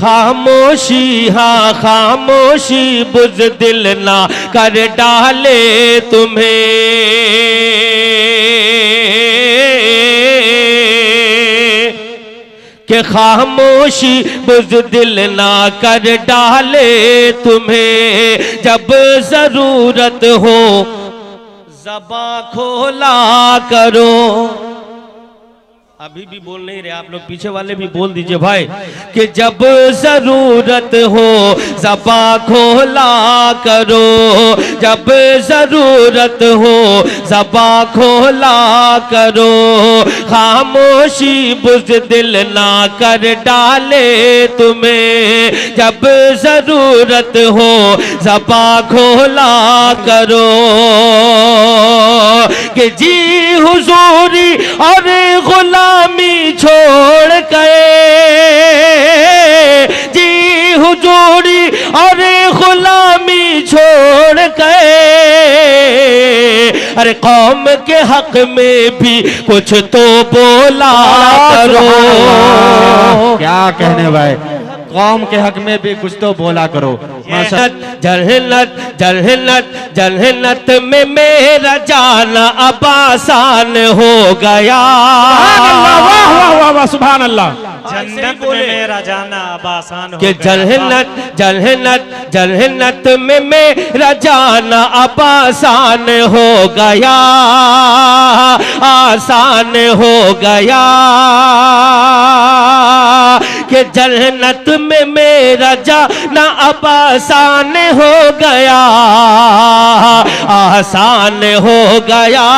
खामोशी हाँ खामोशी बुज़दिल ना कर डाले तुम्हें, कि खामोशी बुज़दिल ना कर डाले तुम्हें। जब जरूरत हो ज़बां खोला करो। अभी भी बोल नहीं रहे आप लोग, पीछे वाले भी बोल दीजिए भाई, कि जब जरूरत हो ज़बां खोला करो, जब जरूरत हो ज़बां खोला करो। खामोशी बुज़दिल ना कर डाले तुम्हें, जब जरूरत हो ज़बां खोला करो। कि जी हुजूरी और गुलामी छोड़ गए, जी हुजूरी और गुलामी छोड़ गए। अरे कौम के हक में भी कुछ तो बोला करो। क्या कहने भाई, कौम के हक में भी कुछ तो बोला करो। जन्नत जन्नत जन्नत में मेरा जाना अब आसान हो गया। वाह वाह वाह वाह, सुभान अल्लाह। जन्नत में मेरा जाना अब आसान हो कि जन्नत जन्नत जन्नत में मेरा जाना अब आसान हो गया, आसान हो गया। कि जन्नत में मेरा जाना अब आसान हो गया, आसान हो गया,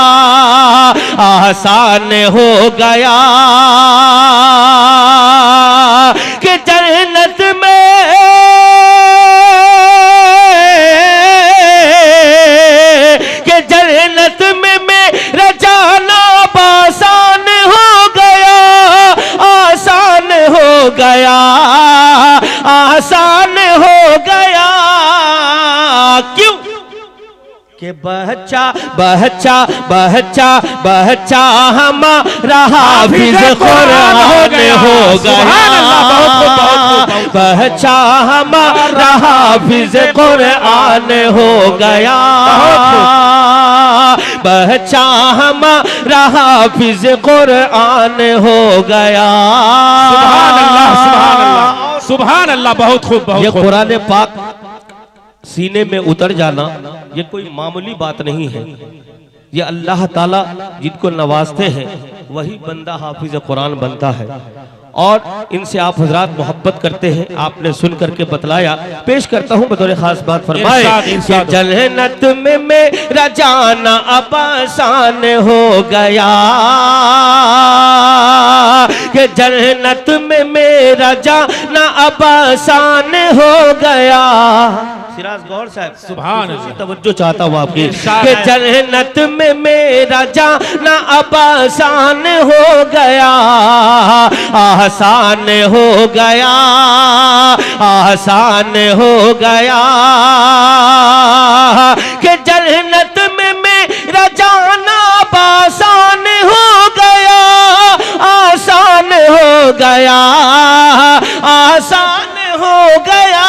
आसान हो गया। कि जन्नत में कि जन्नत में मेरा जाना अब आसान हो गया, आसान हो गया, आसान हो गया। क्यों? कि बच्चा बच्चा बच्चा बच्चा हमारा हाफिज़ कुरान हो गया, बच्चा हमारा हाफिज़ कुरान हो गया, बच्चा हमारा हाफिज़ कुरान हो गया। सुभान अल्लाह, सुभान अल्लाह, सुभान अल्लाह। बहुत खूब, बहुत ये खूब। कुरान पाक सीने में उतर जाना ये कोई मामूली बात नहीं है। ये अल्लाह ताला जिनको नवाजते हैं वही बंदा हाफिज कुरान बनता है। और इनसे आप हजरात मोहब्बत करते हैं, आपने सुन करके बतलाया। पेश करता हूँ बतौर खास बात फरमाए। जन्नत में मेरा जाना अब आसान हो गया, कि जन्नत में मेरा जाना अब आसान हो गया। सिराज गौर साहब, सुभान अल्लाह, तवज्जो चाहता हूँ आपकी। कि जन्नत में मेरा जाना अब आसान हो गया, आसान हो गया, आसान हो गया। कि जन्नत में मेरा जाना अब आसान हो गया, आसान हो गया, आसान हो गया।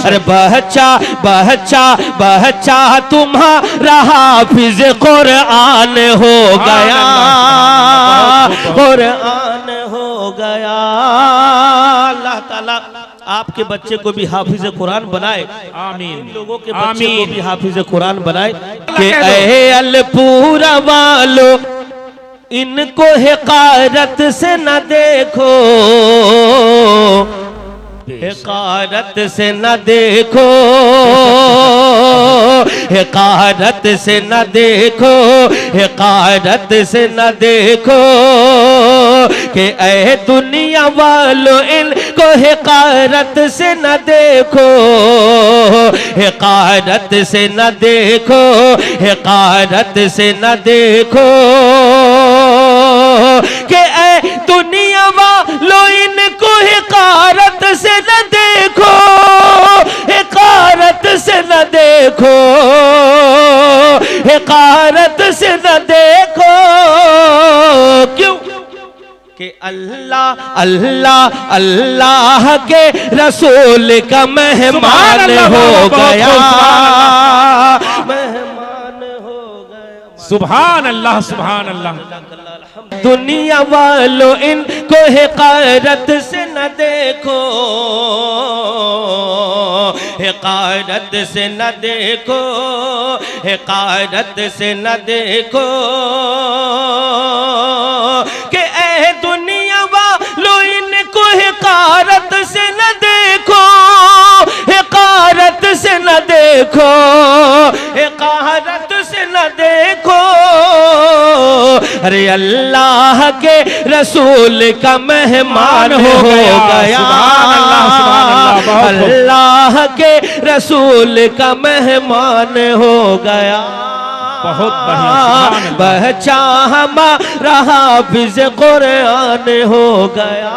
अरे बच्चा बच्चा बच्चा तुम्हारा हाफिज कुरान हो गया, कुरान हो गया। अल्लाह ताला आपके बच्चे को भी हाफिज कुरान बनाए, आमीन। लोगों के बच्चे को भी हाफिज कुरान बनाए। कि ऐ अलपूरा वालो इनको हिकारत से न देखो, हिकारत से न देखो, हिकारत से न देखो, हिकारत से न देखो। कि ऐ दुनिया वालों इनको हिकारत से न देखो, हिकारत से न देखो, हिकारत से न देखो। कि ऐ दुनिया वालों इनको हिकारत से न देखो, हिकारत से न देखो, हिकारत से न देखो। क्यों? कि अल्लाह अल्लाह अल्लाह के रसूल का मेहमान हो गया, मेहमान हो गया। सुभान अल्लाह सुभान अल्लाह। दुनिया वालों इनको हिकारत से न देखो, हिकारत से न देखो, हिकारत से न देखो कि ए दुनिया वालों इनको हिकारत से न देखो, हिकारत से न देखो, हिकारत से न देखो। अरे अल्लाह के रसूल का मेहमान हो गया, अल्लाह के रसूल का मेहमान हो गया। बहुत बढ़िया। बच्चा हमारा हाफिज़ कुरान हो गया।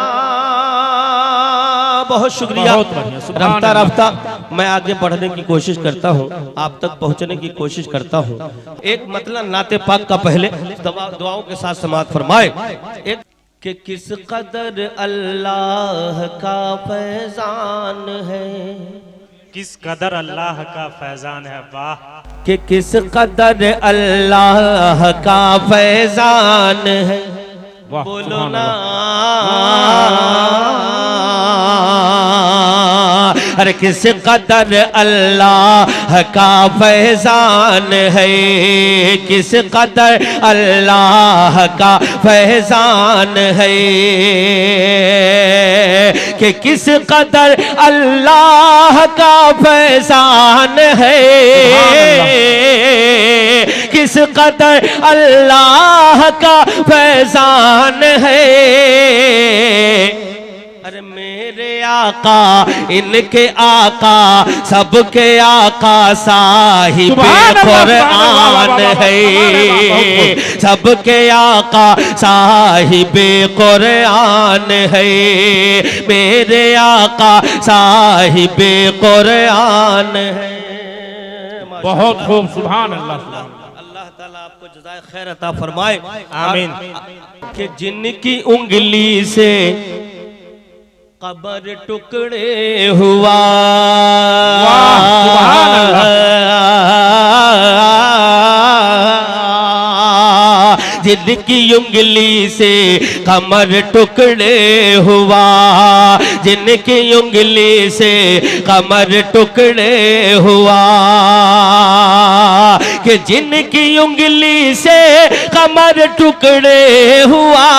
बहुत शुक्रिया। रफ्ता रफ्ता मैं आगे बढ़ने की कोशिश करता हूँ, आप तक पहुँचने की कोशिश करता हूँ। एक मतलब नाते पाक का पहले दुआओं के साथ समाप्त फरमाए। एक कि किस कदर अल्लाह का फैजान है, किस कदर अल्लाह का फैजान है। वाह। कि किस कदर अल्लाह का फैजान है, बोलो ना। अरे किस कदर अल्लाह का फैजान है, किस कदर अल्लाह का फैजान है, कि किस कदर अल्लाह का फैजान है, किस कदर अल्लाह का फैजान है। अरे मेरे आका इनके आका सबके आका साहिब कुरान है, सबके आका साहिब कुरान है, मेरे आका साहिब कुरान है। बहुत खूब। सुभान अल्लाह। अल्लाह ताला आपको जज़ाए खैर अता फरमाए। आमीन। कि जिनकी उंगली से कब्र टुकड़े हुआ, जिनकी उंगली से कमर टुकड़े हुआ, जिनकी उंगली से कमर टुकड़े हुआ, कि जिनकी उंगली से कमर टुकड़े हुआ,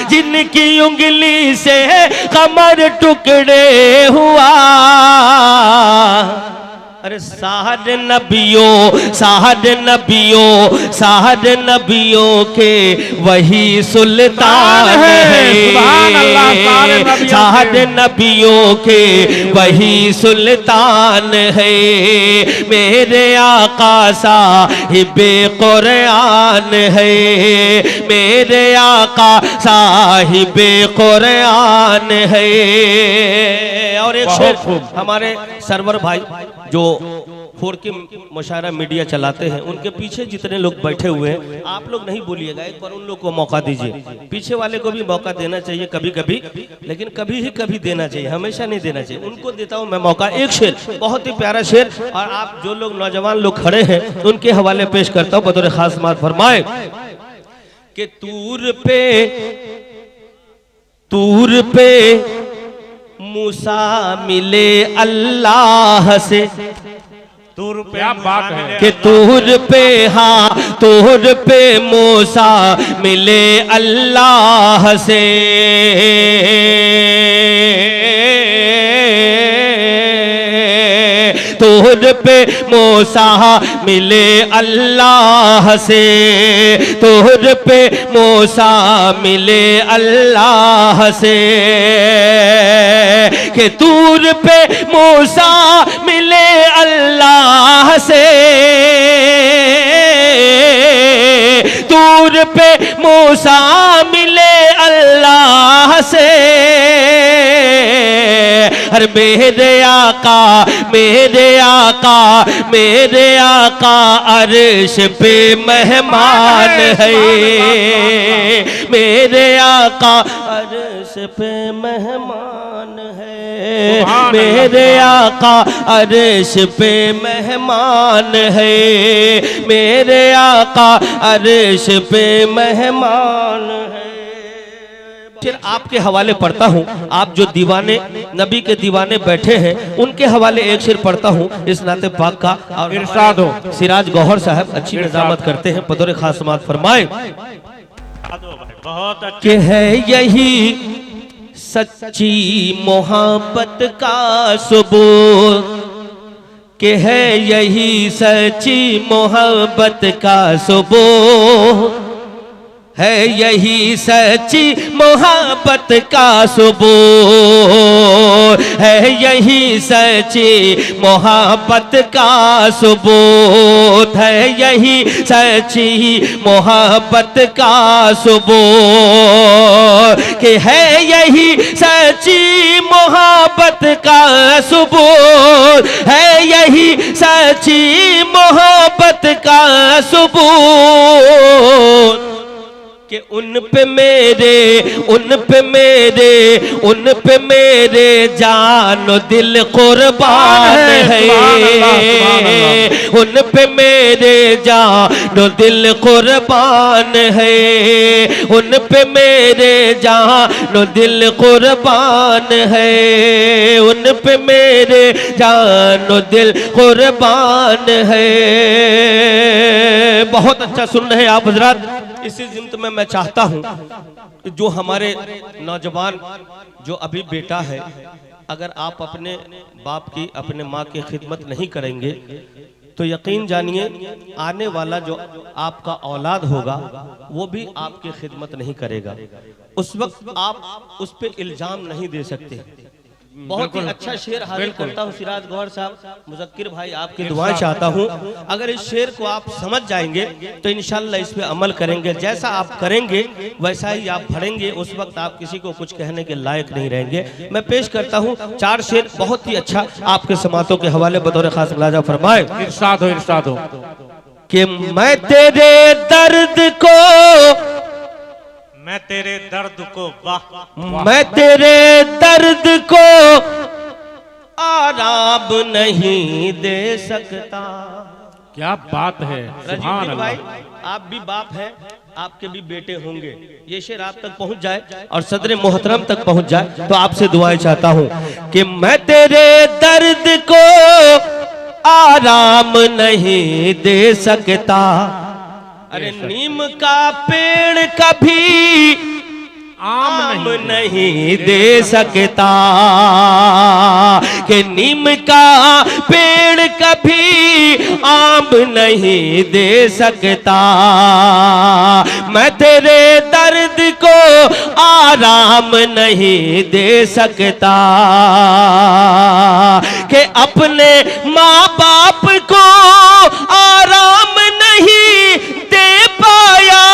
जिनकी उंगली से कमर टुकड़े हुआ। अरे साहर नबियों, साहर नबियों, साहर नबियों के वही सुल्तान है, साहर नबियों के वही सुल्तान है, मेरे आका साहिबे कुरान है, मेरे आका साहिबे कुरान है। और एक शेर हमारे सरवर भाई जो 4K मुशायरा मीडिया चलाते हैं, उनके पीछे जितने लोग बैठे हुए हैं, आप लोग नहीं बोलिएगा, एक बार उन लोग को मौका दीजिए। पीछे वाले को भी मौका देना चाहिए कभी कभी, लेकिन कभी ही कभी देना चाहिए, हमेशा नहीं देना चाहिए। उनको देता हूँ मैं मौका। एक शेर, बहुत ही प्यारा शेर, और आप जो लोग नौजवान लोग खड़े हैं उनके हवाले पेश करता हूँ बतौर खास बात फरमाए। कि तूर पे मूसा मिले अल्लाह से, तूर पे क्या बात है। कि तूर पे, हाँ तूर पे मूसा मिले अल्लाह से, तूर पे मूसा मिले अल्लाह से, तूर पे मूसा मिले अल्लाह से, कि तूर पे मूसा मिले अल्लाह से, तूर पे मूसा मिले अल्लाह से। हर मेरे आका, मेरे आका अर्श पे मेहमान है, मेरे आका अर्श पे मेहमान है, मेरे आका अर्श पे मेहमान है, मेरे आका अर्श पे मेहमान है। फिर आपके हवाले पढ़ता हूँ, आप जो दीवाने नबी के दीवाने बैठे हैं उनके हवाले एक शेर पढ़ता हूँ इस नाते पाक का। और इरशाद हो। सिराज गौहर साहब अच्छी निजामत करते हैं, बतौर खास समात फरमाए बहुत अच्छा। कि है यही सच्ची मोहब्बत का सबूत, कि है यही सच्ची मोहब्बत का सबूत, है यही सच्ची मोहब्बत का सबूत, है यही सच्ची मोहब्बत का सबूत, है यही सच्ची मोहब्बत का सबूत, कि है यही सच्ची मोहब्बत का सबूत, है यही सच्ची मोहब्बत का सबूत, कि उन पे मेरे जानो दिल कुर्बान है, उन पे मेरे जानो दिल कुर्बान है, उन पे मेरे जानो दिल कुर्बान है, उन पे मेरे जानो दिल कुर्बान है। बहुत अच्छा सुन रहे हैं आप हजरात। इसी जिम्त में मैं चाहता हूं कि जो हमारे नौजवान जो अभी बेटा है, अगर आप अपने बाप की अपने माँ की खिदमत नहीं करेंगे तो यकीन जानिए आने वाला जो आपका औलाद होगा वो भी आपकी खिदमत नहीं करेगा। उस वक्त आप उस पे इल्जाम नहीं दे सकते। बहुत ही अच्छा शेर हाजिर करता हूँ सिराज गौहर साहब, मुज़क्किर भाई आपकी दुआएं चाहता हूँ। अगर इस शेर को आप समझ जाएंगे तो इंशाल्लाह इस पे अमल करेंगे, जैसा आप करेंगे वैसा ही आप भरेंगे, उस वक्त आप किसी को कुछ कहने के लायक नहीं रहेंगे। मैं पेश करता हूँ 4 शेर, बहुत ही अच्छा आपके समातों के हवाले बतौर खास मुलाजा फरमाए। इरशाद हो, इरशाद हो। कि मैं तेरे दर्द को, मैं तेरे दर्द को, वाह, मैं तेरे दर्द को आराम नहीं दे सकता। क्या बात है, सुभान रजीब भाई अल्लाह। आप भी बाप हैं, आपके भी बेटे होंगे, ये शेर आप तक पहुंच जाए और सदर मोहतरम तक पहुंच जाए तो आपसे दुआएं चाहता हूं कि मैं तेरे दर्द को आराम नहीं दे सकता। अरे नीम का पेड़ कभी आम नहीं दे सकता, कि नीम का पेड़ कभी आम नहीं दे सकता। मैं तेरे दर्द को आराम नहीं दे सकता, कि अपने माँ बाप को आराम नहीं दे पाया।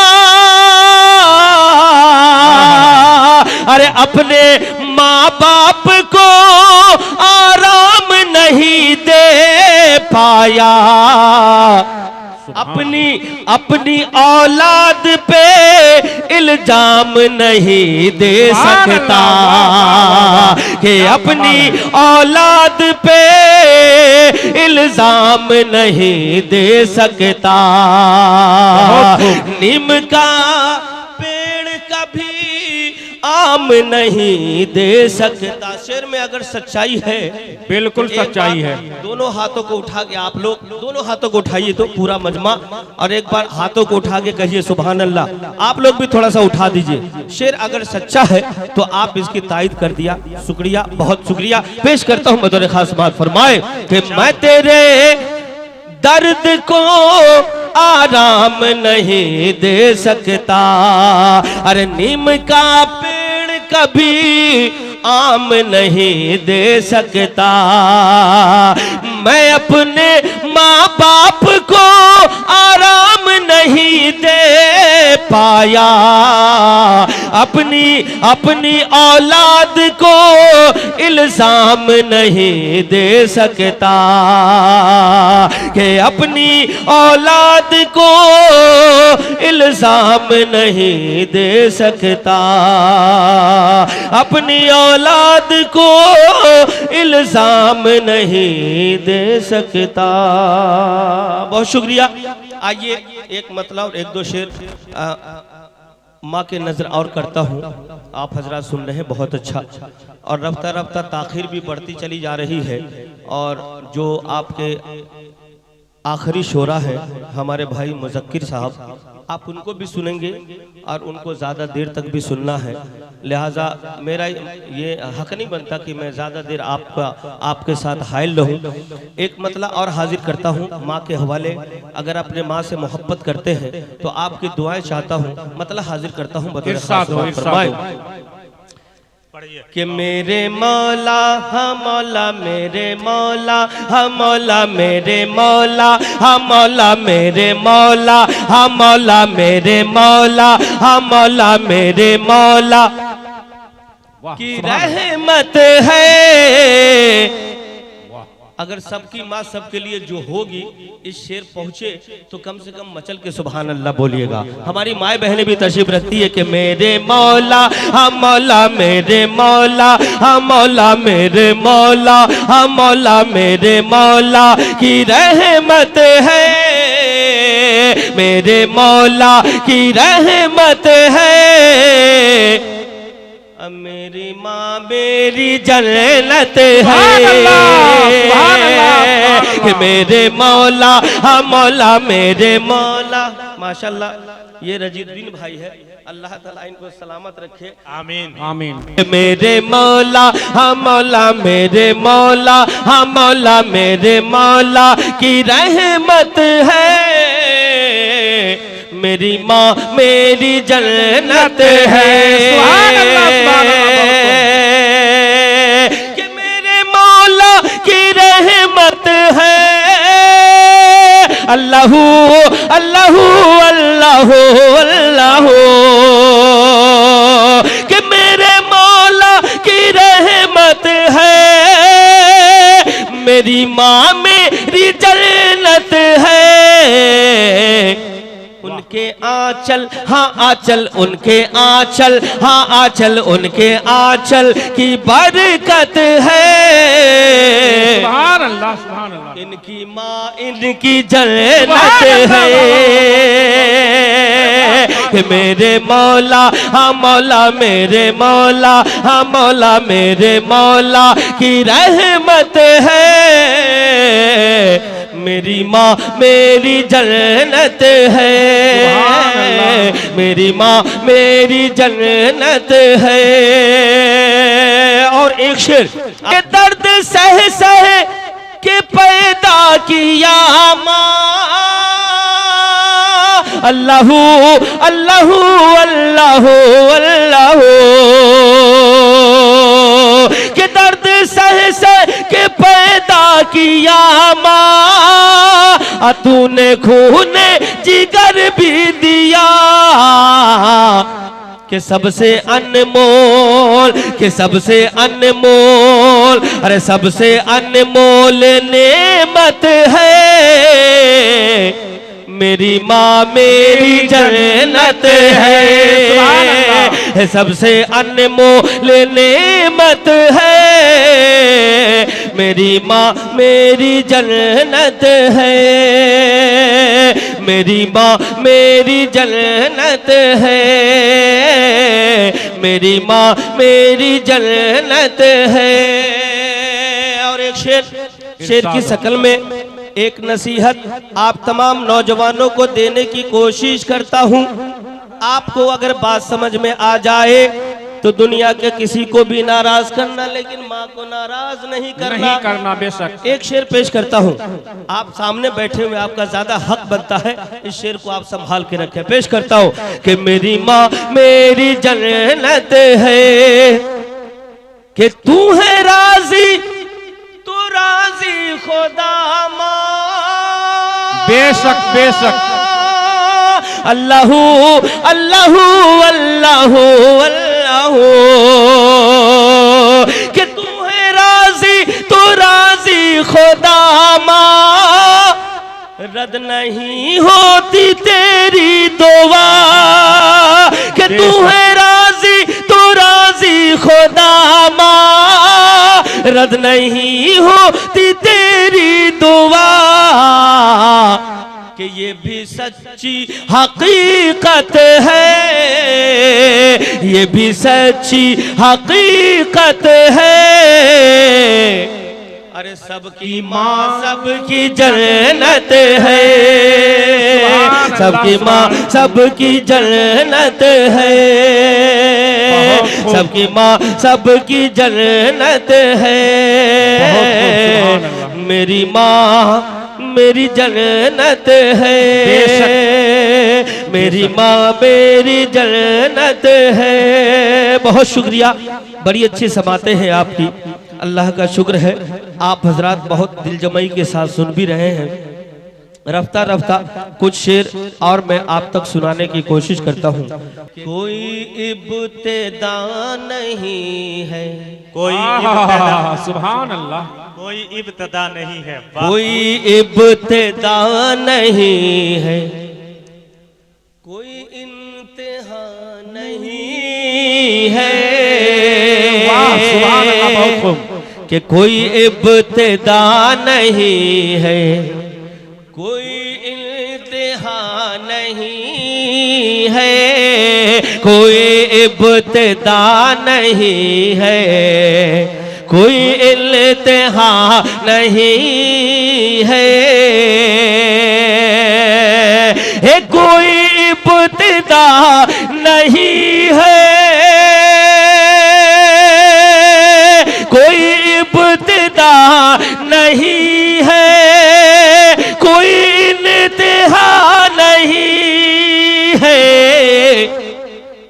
अरे अपने माँ बाप को आराम नहीं दे पाया, अपनी औलाद पे इल्जाम नहीं दे सकता, कि अपनी औलाद पे इल्जाम नहीं दे सकता। नीम का पेड़ कभी आम नहीं दे सकता। शेर में अगर सच्चाई है, बिल्कुल सच्चाई है। दोनों हाथों को उठा के आप लोग दोनों हाथों को उठाइए तो पूरा मजमा, और एक बार हाथों को उठा के कहिए सुभान अल्लाह। आप लोग भी थोड़ा सा उठा दीजिए। शेर अगर सच्चा है तो आप इसकी तायद कर दिया, शुक्रिया, बहुत शुक्रिया। पेश करता हूँ बतौर खास बात फरमाए कि मैं तेरे दर्द को आराम नहीं दे सकता। अरे नीम का पेड़ कभी आम नहीं दे सकता। मैं अपने माँ बाप को आराम नहीं दे पाया, अपनी औलाद को इल्जाम नहीं दे सकता, कि अपनी औलाद को इल्जाम नहीं दे सकता, अपनी औलाद को इल्जाम नहीं दे सकता। बहुत शुक्रिया। आइए एक मतलब और एक दो शेर माँ के नजर और करता हूँ। आप हजरात सुन रहे हैं, बहुत अच्छा। और रफ्ता रफ्ता ताखिर भी बढ़ती चली जा रही है। और जो आपके आखिरी शोरा है हमारे भाई मुज़क्किर साहब, आप उनको भी सुनेंगे और उनको ज़्यादा देर तक भी सुनना है। लिहाजा मेरा ये हक नहीं बनता कि मैं ज़्यादा देर आपके साथ हाइल रहूं। एक मतला और हाजिर करता हूं माँ के हवाले। अगर अपने माँ से मोहब्बत करते हैं तो आपकी दुआएं चाहता हूं, मतलब हाजिर करता हूं। कि मेरे मौला हाँ मौला मेरे मौला हाँ मौला मेरे मौला हाँ मौला मेरे मौला हाँ मौला मेरे मौला हाँ मौला मेरे मौला की रहमत है। अगर सबकी माँ सबके लिए जो होगी, इस शेर पहुंचे तो कम से कम मचल के सुभान अल्लाह बोलिएगा। हमारी माए बहनें भी तशरीफ रखती है कि मेरे मौला हाँ मौला मेरे मौला हाँ मौला मेरे मौला हाँ मौला मेरे मौला की रहमत है, मेरे मौला की रहमत है। मेरी माँ मेरी जन्नत है, कि मेरे मौला हाँ मौला मेरे मौला। माशाल्लाह ये रजीउद्दीन भाई है, अल्लाह ताला इनको सलामत रखे, आमीन आमीन। मेरे मौला हाँ मौला मेरे मौला हाँ मौला मेरे मौला की रहमत है। मेरी माँ मेरी जन्नत है, कि मेरे मौला की रहमत है। अल्लाहू अल्लाहू अल्लाहू अल्लाहू, कि मेरे मौला की रहमत है। मेरी माँ मेरी जन्नत है। उनके आंचल हाँ आंचल उनके आंचल हाँ आंचल उनके आंचल की बरकत है। सुभान अल्लाह सुभान अल्लाह। इनकी माँ इनकी जन्नत है, कि मेरे मौला हाँ मौला मेरे मौला हाँ मौला मेरे मौला की रहमत है। मेरी माँ मेरी जन्नत है, मेरी माँ मेरी जन्नत है। और एक शेर, के दर्द सह सह के पैदा किया माँ। अल्लाहू अल्लाहू अल्लाहू अल्लाहू, के दर्द सह सह के पैदा किया माँ। तूने खूने जिगर भी दिया, कि सबसे अनमोल कि सबसे अनमोल अरे सबसे अनमोल नेमत है। मेरी माँ मेरी जन्नत है, सबसे अनमोल नेमत है। मेरी माँ मेरी जन्नत है, मेरी माँ मेरी जन्नत है। मेरी माँ मेरी जन्नत है। और एक शेर की शक्ल में एक नसीहत आप तमाम नौजवानों को देने की कोशिश करता हूँ। आपको अगर बात समझ में आ जाए तो दुनिया के किसी को भी नाराज करना, लेकिन माँ को नाराज नहीं करना बेशक। एक शेर पेश करता हूँ, आप सामने बैठे हुए, आपका ज्यादा हक बनता है, इस शेर को आप संभाल के रखें। पेश करता हूँ कि मेरी माँ मेरी जन्नत है, कि तू है राजी तू राजी खुदा माँ। बेशक बेशक अल्लाहू अल्लाहू अल्लाहू अल्लाहू कि तू है राजी तो राजी खुदा माँ रद नहीं होती तेरी दुआ कि तू है राजी तो राजी खुदा माँ रद नहीं होती तेरी दुआ कि ये भी सच्ची हकीकत है, ये भी सच्ची हकीकत है। अरे सबकी माँ सबकी जन्नत है, सबकी माँ सबकी जन्नत है, सबकी माँ सबकी जन्नत है। मेरी माँ मेरी जन्नत है, मेरी माँ मेरी जन्नत है। बहुत शुक्रिया, बड़ी अच्छी समातें हैं आपकी, अल्लाह का शुक्र है। आप हजरात बहुत दिलजमाई के साथ सुन भी रहे हैं। रफ्ता रफ्ता कुछ शेर और मैं आप तक सुनाने की कोशिश करता हूँ। कोई इब्तिदा नहीं है, कोई सुभान अल्लाह, कोई इब्तदा नहीं है, कोई इब्तिदा नहीं है, कोई इंतहा नहीं है। सुभान अल्लाह, बहुत खूब। कि कोई इब्तिदा नहीं है, कोई इंतहा नहीं है, कोई इब्तिदा नहीं है, कोई इंतहा नहीं है, कोई इब्तिदा नहीं है, कोई इब्तिदा नहीं है, कोई इंतहा नहीं है।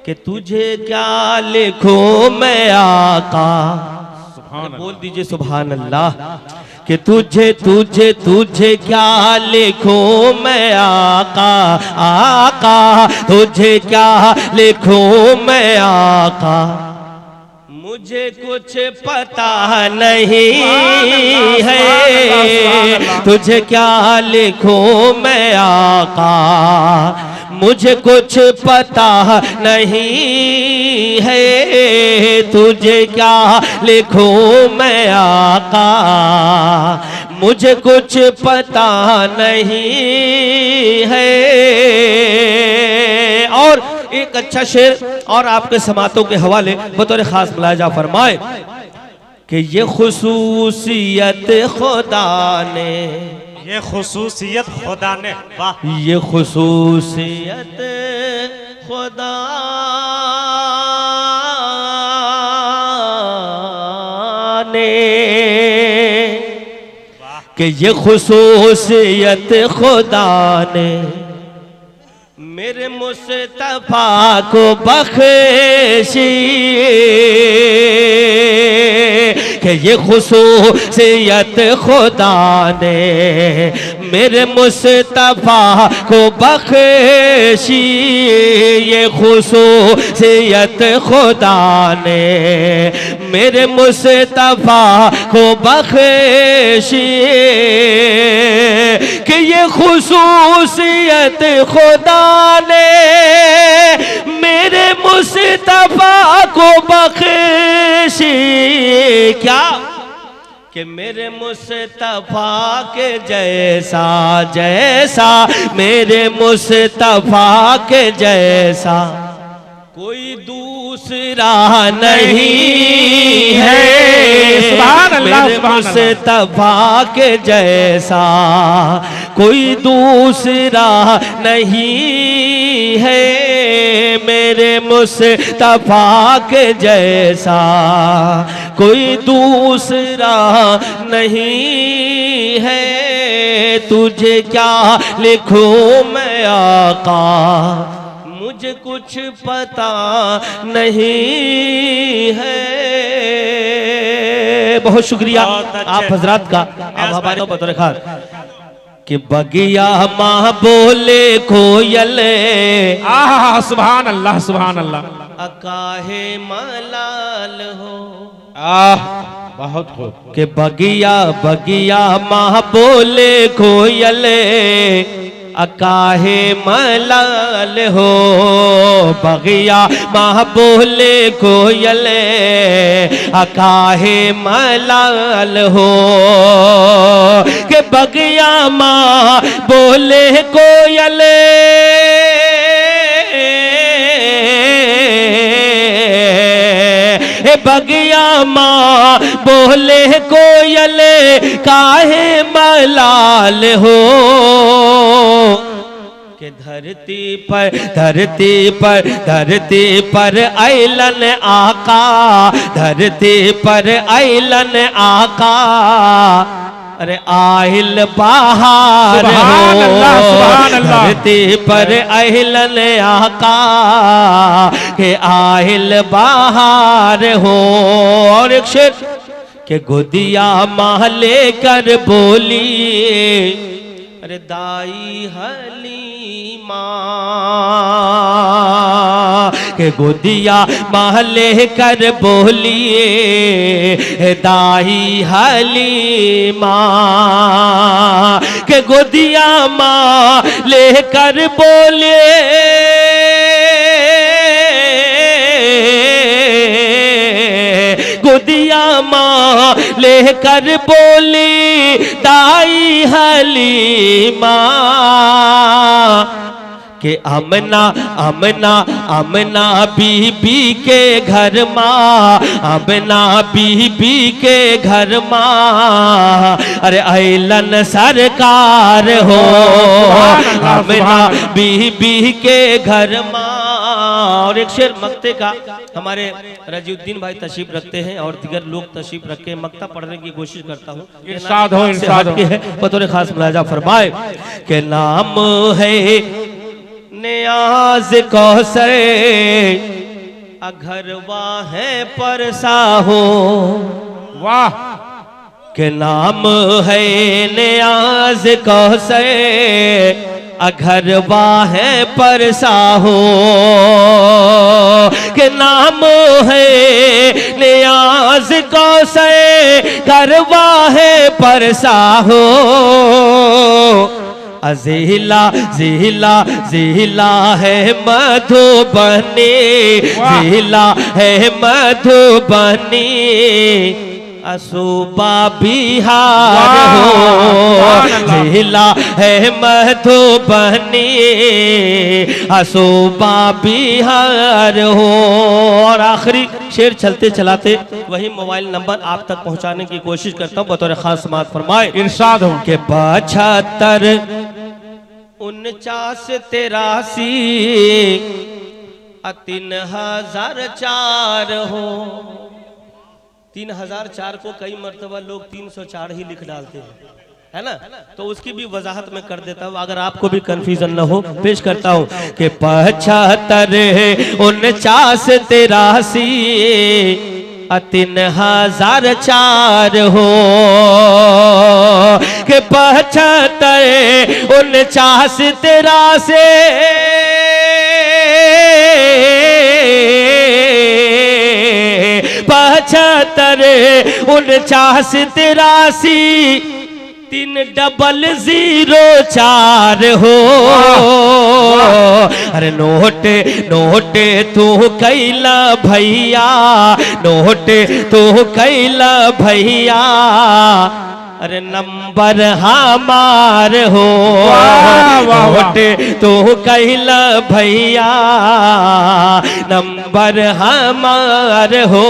कि तुझे क्या लिखूं मैं आका, बोल दीजिए सुभान अल्लाह। कि तुझे तुझे तुझे क्या लिखूं मैं आका, आका तुझे क्या लिखूं मैं आका, मुझे कुछ पता नहीं है, तुझे क्या लिखूं मैं आका, मुझे कुछ पता नहीं है, तुझे क्या लिखूं मैं आका, मुझे कुछ पता नहीं है। और एक अच्छा शेर और आपके समातों के हवाले बतौर खास मुलाजा फरमाए कि ये खुसूसियत खुदा ने, ये खुसूसियत खुदा ने, वाह, ये खुसूसियत खुदा ने, कि ये खुसूसियत खुदा ने मेरे मुस्तफा को बख्शी, कि ये खुसूसियत खुदा ने मेरे मुस्तफा को बख्शी, ये खुसूसियत खुदा ने मेरे मुस्तफा को बख्शी, कि ये खुसूसियत खुदा ने मेरे मुस्तफा को बख्शी। क्या कि मेरे मुस्तफा के जैसा, जैसा मेरे मुस्तफा के जैसा कोई दूसरा नहीं है, मेरे मुस्तफा के जैसा कोई दूसरा नहीं है, मेरे मुस्तफा के जैसा कोई दूसरा नहीं है, तुझे क्या लिखूं मैं आका, मुझे कुछ पता नहीं है। बहुत शुक्रिया आप हजरात का, आप हमारे बतौर खास कि बगिया माँ बोले कोयल आहा सुभान अल्लाह सुभान अल्लाह। अकाहे मलाल हो। बहुत खूब। कि बगिया बगिया माँ बोले कोयल अकाहे मलाल हो। बगिया माँ बोले कोयल अकाहे मलाल हो। कि बगिया माँ बोले कोयल बगिया माँ बोले कोयल काहे मलाल हो। कि धरती पर ऐलन आका, धरती पर ऐलन आका। अरे आहिल बहार सुभान हो। अल्लाह, सुभान अल्लाह। धरती पर अहिलन आका के आहिल बहार हो। और एक शेर के गोदिया माँ लेकर बोली अरे दाई हलीमा। के गोदिया माँ लेकर बोलिए दाई हलीमा। के गोदिया माँ लेकर बोले गोदिया माँ लेकर बोली दाई हलीमा। के अमना अमना अमना बीबी के घर माँ, अमना बीबी के घर माँ। अरे ऐलन सरकार हो। अमना बीबी के घर माँ। और एक शेर मक्ते का हमारे रजीउद्दीन भाई तशरीफ रखते हैं और दिगर लोग तशरीफ रख के मक्ता पढ़ने की कोशिश करता हूँ। इरशाद हो, इरशाद हो। बतौर खास मुलाजा फरमाए के नाम है नियाज कौसर अघरवा है परसा हो। वाह। के नाम है नियाज कौसर अघरवा है परसा हो। के नाम है नियाज कौसर करवा है परसा हो। अज़ीला ज़ीला ज़ीला है मधुबनी, ज़ीला है मधुबनी। असूबा बिहार हो। ज़ीला है मधुबनी असूबा बिहार हो। और आखिरी शेर चलते चलाते वही मोबाइल नंबर आप तक पहुंचाने की कोशिश करता हूं बतौर खास समात फरमाए। इरशाद हो के 75 49 83 3004 हो। 3004 को कई मर्तबा लोग 304 ही लिख डालते हैं, है ना। तो उसकी भी वजाहत में कर देता हूँ अगर आपको भी कंफ्यूजन न हो। पेश करता हूँ कि 75 49 83 3004 हो। के 75 49 83 75 49 83 3004 हो। अरे नोट नोट तू कैला भैया, नोट तू कैला भैया। अरे नंबर हमार हो। नोट तू कैला भैया, नंबर हमार हो।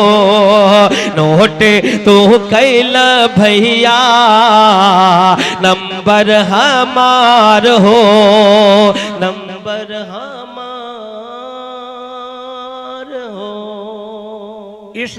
नोट तू कैला भैया, नंबर हमार हो। नंबर हमार हो।